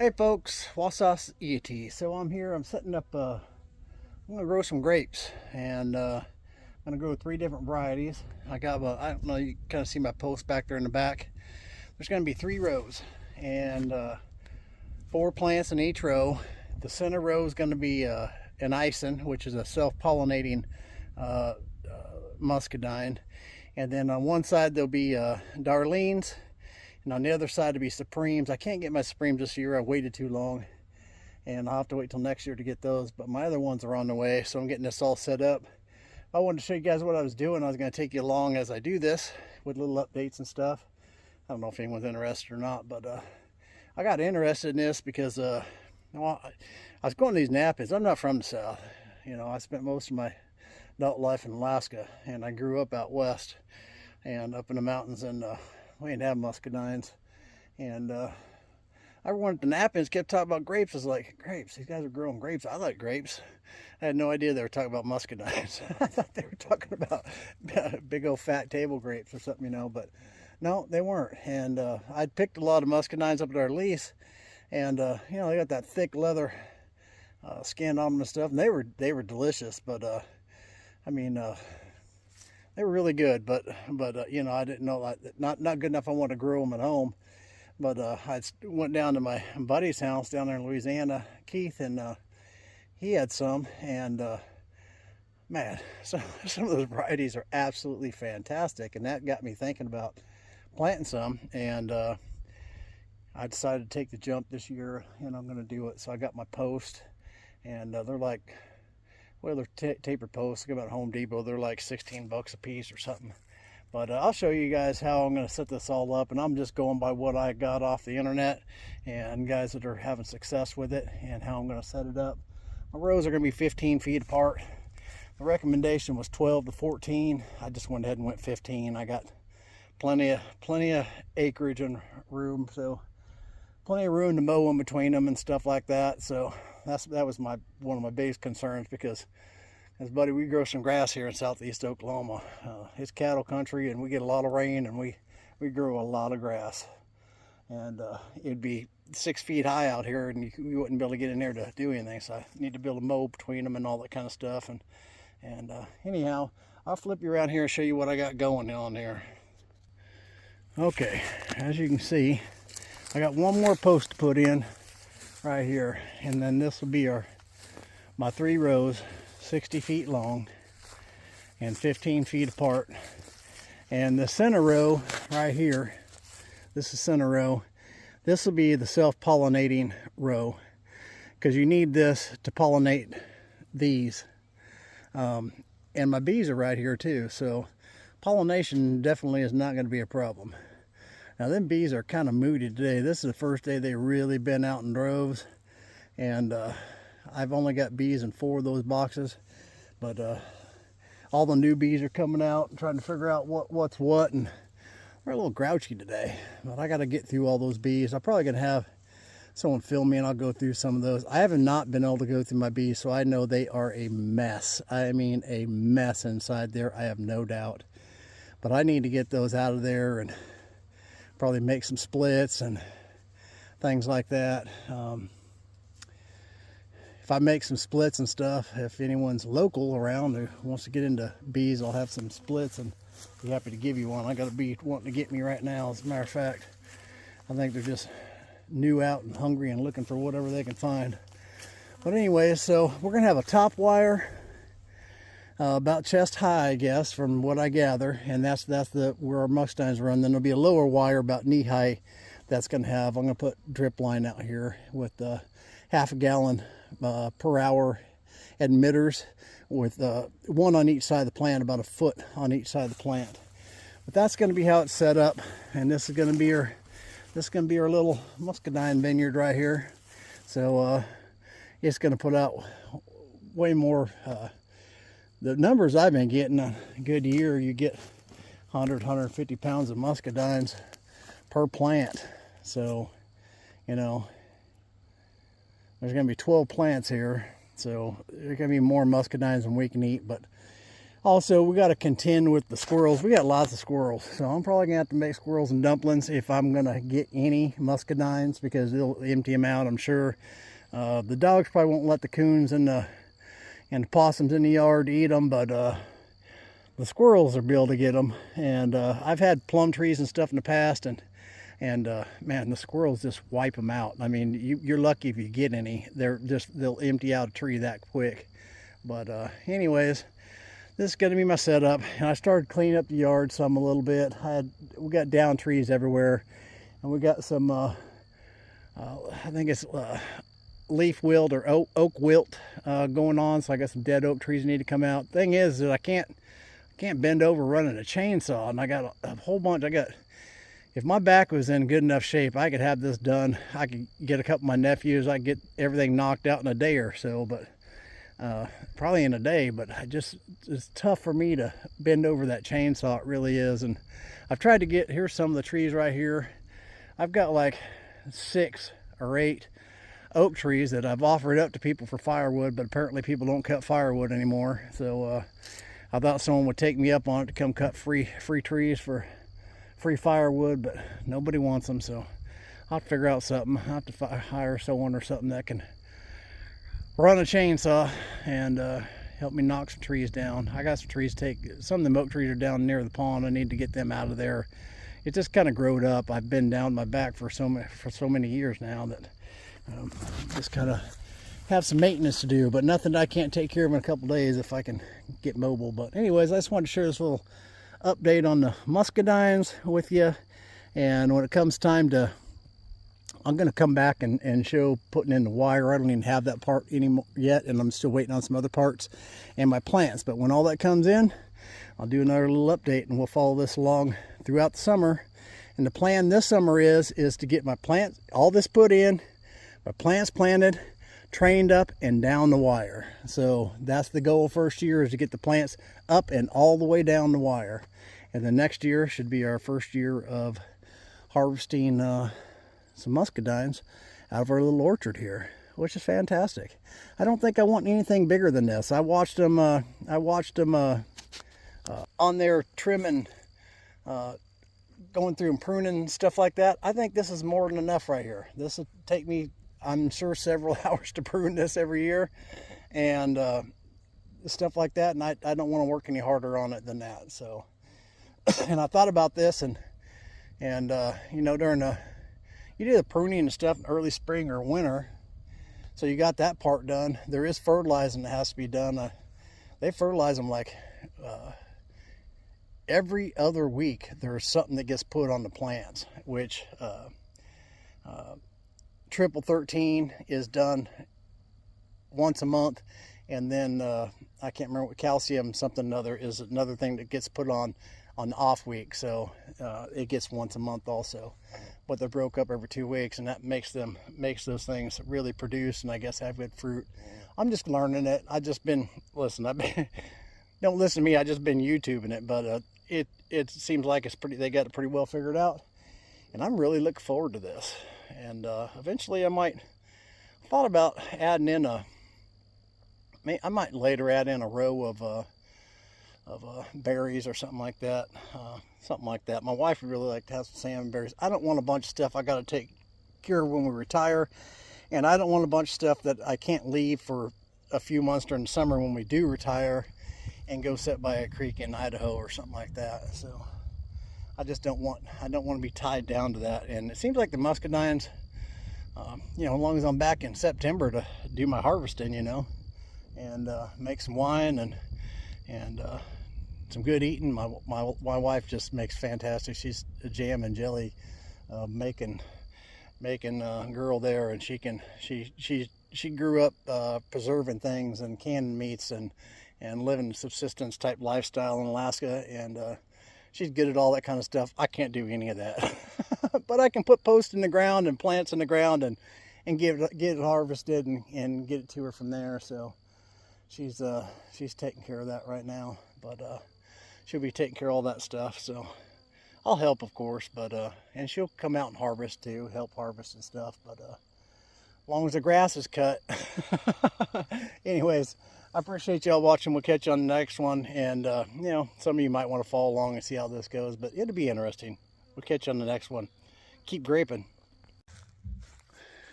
Hey folks, Wasas iyatee. So I'm here, I'm setting up, I'm gonna grow some grapes, and I'm gonna grow 3 different varieties. I got, I don't know, you kind of see my post back there in the back. There's gonna be 3 rows, and 4 plants in each row. The center row is gonna be an ison, which is a self-pollinating muscadine. And then on one side there'll be darlenes, and on the other side to be Supremes. I can't get my Supremes this year. I waited too long, and I'll have to wait till next year to get those. But my other ones are on the way, so I'm getting this all set up. I wanted to show you guys what I was doing. I was going to take you along as I do this with little updates and stuff. I don't know if anyone's interested or not, but I got interested in this because I was going to these Napas. I'm not from the South. You know, I spent most of my adult life in Alaska, and I grew up out west and up in the mountains, and we didn't have muscadines. And I wanted the Napans, kept talking about grapes. I was like, grapes, these guys are growing grapes. I like grapes. I had no idea they were talking about muscadines. I thought they were talking about big old fat table grapes or something, you know, but no, they weren't. And I'd picked a lot of muscadines up at our lease, and you know, they got that thick leather skin on them and stuff, and they were delicious. But I mean, they were really good, but you know, I didn't know, not good enough. I wanted to grow them at home. But I went down to my buddy's house down there in Louisiana, Keith, and he had some, and man, some of those varieties are absolutely fantastic, and that got me thinking about planting some. And I decided to take the jump this year, and I'm going to do it. So I got my post, and they're like, well, they're taper posts. I got at Home Depot. They're like 16 bucks a piece or something. But I'll show you guys how I'm going to set this all up, and I'm just going by what I got off the internet and guys that are having success with it, and how I'm going to set it up. My rows are going to be 15 feet apart. The recommendation was 12 to 14. I just went ahead and went 15. I got plenty of acreage and room, so plenty of room to mow in between them and stuff like that. So that was one of my biggest concerns, because as buddy, we grow some grass here in southeast Oklahoma. It's cattle country, and we get a lot of rain, and we grow a lot of grass. And it'd be 6 feet high out here, and you wouldn't be able to get in there to do anything. So I need to be able to mow between them and all that kind of stuff. And anyhow, I'll flip you around here and show you what I got going on here. Okay, as you can see, I got one more post to put in right here, and then this will be my 3 rows, 60 feet long and 15 feet apart. And the center row right here, this is center row, this will be the self-pollinating row, because you need this to pollinate these. And my bees are right here too, so pollination definitely is not going to be a problem. Now them bees are kind of moody today. This is the first day they've really been out in droves, and I've only got bees in 4 of those boxes, but all the new bees are coming out and trying to figure out what's what, and they're a little grouchy today. But I got to get through all those bees. I'm probably going to have someone film me, and I'll go through some of those. I have not been able to go through my bees, so I know they are a mess. I mean, a mess inside there, I have no doubt. But I need to get those out of there and probably make some splits and things like that. If I make some splits and stuff, if anyone's local around who wants to get into bees, I'll have some splits and be happy to give you one. I got a bee wanting to get me right now. As a matter of fact, I think they're just new out and hungry and looking for whatever they can find. But anyway, so we're gonna have a top wire about chest high, I guess, from what I gather, and that's where our muscadines run. Then there'll be a lower wire about knee high. I'm gonna put drip line out here with half a gallon per hour emitters, with 1 on each side of the plant, about 1 foot on each side of the plant. But that's going to be how it's set up, and this is going to be our little Muscadine vineyard right here. So it's going to put out way more. The numbers I've been getting, a good year, you get 150 pounds of muscadines per plant. So, you know, there's going to be 12 plants here, so there's going to be more muscadines than we can eat. But Also, we got to contend with the squirrels. We got lots of squirrels, so I'm probably gonna have to make squirrels and dumplings if I'm gonna get any muscadines, because they'll empty them out, I'm sure. The dogs probably won't let the coons and the possums in the yard eat them, but the squirrels are able to get them. And I've had plum trees and stuff in the past, and man, the squirrels just wipe them out. I mean, you're lucky if you get any. They'll empty out a tree that quick. But anyways, this is going to be my setup. And I started cleaning up the yard some a little bit. We got down trees everywhere, and we got some I think it's leaf wilt or oak wilt going on. So I got some dead oak trees that need to come out. Thing is that I can't bend over running a chainsaw, and I got a whole bunch. If my back was in good enough shape, I could have this done. I could get a couple of my nephews. I could get everything knocked out in a day or so, but probably in a day. But it's tough for me to bend over that chainsaw. It really is. And I've tried to here's some of the trees right here. I've got like 6 or 8 oak trees that I've offered up to people for firewood, but apparently people don't cut firewood anymore. So I thought someone would take me up on it to come cut free trees for free firewood, but nobody wants them, so I'll have to figure out something. I'll have to hire someone or something that can run a chainsaw and help me knock some trees down. I got some trees some of the oak trees are down near the pond. I need to get them out of there. It just kind of growed up. I've been down my back for so many years now that just kind of have some maintenance to do, but nothing that I can't take care of in a couple days if I can get mobile. But anyways, I just wanted to share this little update on the muscadines with you. And when it comes time to, I'm going to come back and show putting in the wire. I don't even have that part anymore yet, and I'm still waiting on some other parts and my plants. But when all that comes in, I'll do another little update, and we'll follow this along throughout the summer. And the plan this summer is to get my plants, all this put in, my plants planted, trained up, and down the wire. So that's the goal first year, is to get the plants up and all the way down the wire. And the next year should be our first year of harvesting some muscadines out of our little orchard here, which is fantastic. I don't think I want anything bigger than this. I watched them on there trimming, going through and pruning and stuff like that. I think this is more than enough right here. This will take me, I'm sure, several hours to prune this every year, and stuff like that. And I don't want to work any harder on it than that. So, and I thought about this, and you know, you do the pruning and stuff in early spring or winter, so you got that part done. There is fertilizing that has to be done. They fertilize them like every other week. There's something that gets put on the plants, which triple 13 is done once a month, and then I can't remember what calcium something other is another thing that gets put on the off week. So it gets once a month also, but they're broke up every 2 weeks, and that makes those things really produce, and I guess have good fruit. I'm just learning it. Don't listen to me, I just been YouTubing it, but it seems like they got it pretty well figured out, and I'm really looking forward to this. And eventually I thought about adding in I might later add in a row of berries or something like that. My wife would really like to have some salmon berries. I don't want a bunch of stuff I got to take care of when we retire, and I don't want a bunch of stuff that I can't leave for a few months during the summer when we do retire and go sit by a creek in Idaho or something like that. So I don't want to be tied down to that. And it seems like the muscadines, you know, as long as I'm back in September to do my harvesting, you know, and make some wine and some good eating. My wife just makes fantastic. She's a jam and jelly making girl there, and she grew up preserving things and canning meats and living a subsistence type lifestyle in Alaska, and she's good at all that kind of stuff. I can't do any of that. But I can put posts in the ground and plants in the ground and get it harvested and get it to her from there. So she's taking care of that right now, but she'll be taking care of all that stuff. So I'll help, of course, but and she'll come out and harvest too, help harvest and stuff. But long as the grass is cut. Anyways, I appreciate y'all watching. We'll catch you on the next one. And, you know, some of you might want to follow along and see how this goes, but it'll be interesting. We'll catch you on the next one. Keep graping.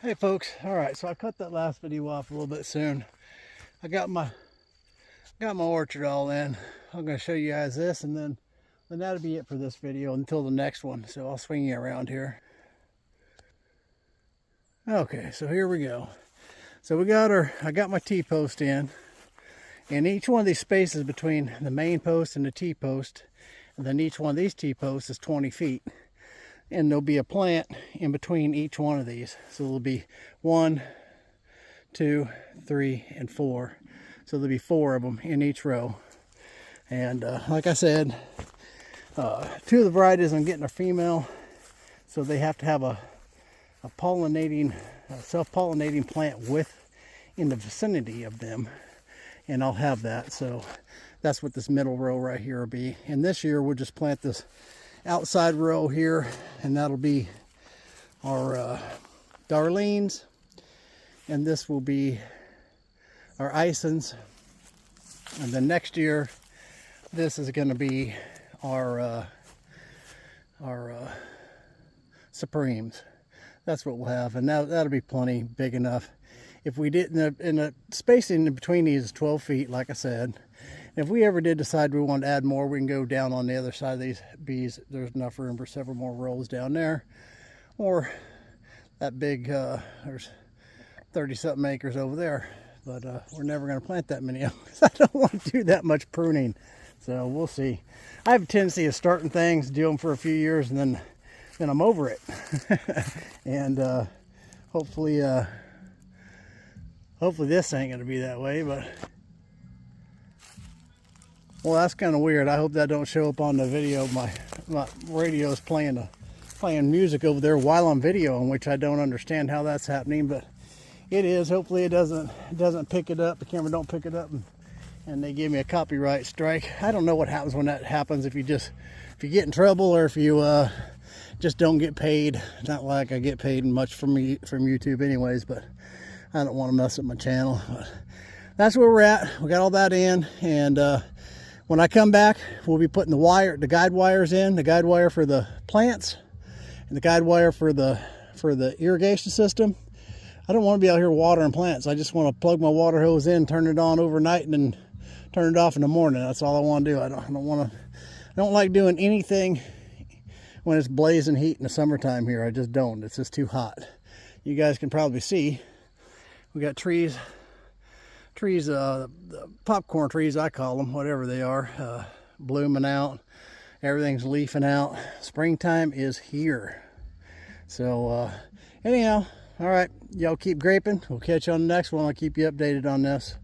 Hey folks, all right, so I cut that last video off a little bit soon. I got my orchard all in. I'm going to show you guys this, and then that'll be it for this video until the next one. So I'll swing you around here. Okay, so here we go. So I got my T-post in, and each one of these spaces between the main post and the T-post, and then each one of these T-posts is 20 feet. And there'll be a plant in between each one of these. So there'll be 1, 2, 3, and 4. So there'll be 4 of them in each row. And like I said, 2 of the varieties I'm getting are female, so they have to have a self-pollinating plant in the vicinity of them, and I'll have that. So that's what this middle row right here will be. And this year we'll just plant this outside row here, and that'll be our Darlenes, and this will be our Isons. And then next year this is going to be our Supremes. That's what we'll have, and that'll be plenty big enough. If we did, in the spacing in between these is 12 feet, like I said. If we ever did decide we want to add more, we can go down on the other side of these bees. There's enough room for several more rows down there. Or that big, there's 30-something acres over there. But we're never going to plant that many of them because I don't want to do that much pruning. So we'll see. I have a tendency of starting things, do them for a few years, and then I'm over it. And hopefully this ain't going to be that way, but well, that's kind of weird. I hope that don't show up on the video. My radio is playing music over there while I'm videoing, which I don't understand how that's happening, but it is. Hopefully it doesn't pick it up. The camera don't pick it up, and they give me a copyright strike. I don't know what happens when that happens. If you get in trouble, or if you just don't get paid. Not like I get paid much from YouTube anyways, but I don't want to mess up my channel. But that's where we're at. We got all that in, and when I come back, we'll be putting the guide wires in, the guide wire for the plants and the guide wire for the irrigation system. I don't want to be out here watering plants. I just want to plug my water hose in, turn it on overnight, and then turn it off in the morning. That's all I want to do. I don't like doing anything when it's blazing heat in the summertime here. I just don't. It's just too hot. You guys can probably see we got trees, the popcorn trees, I call them, whatever they are, blooming out. Everything's leafing out. Springtime is here. So anyhow, all right, y'all keep graping. We'll catch you on the next one. I'll keep you updated on this.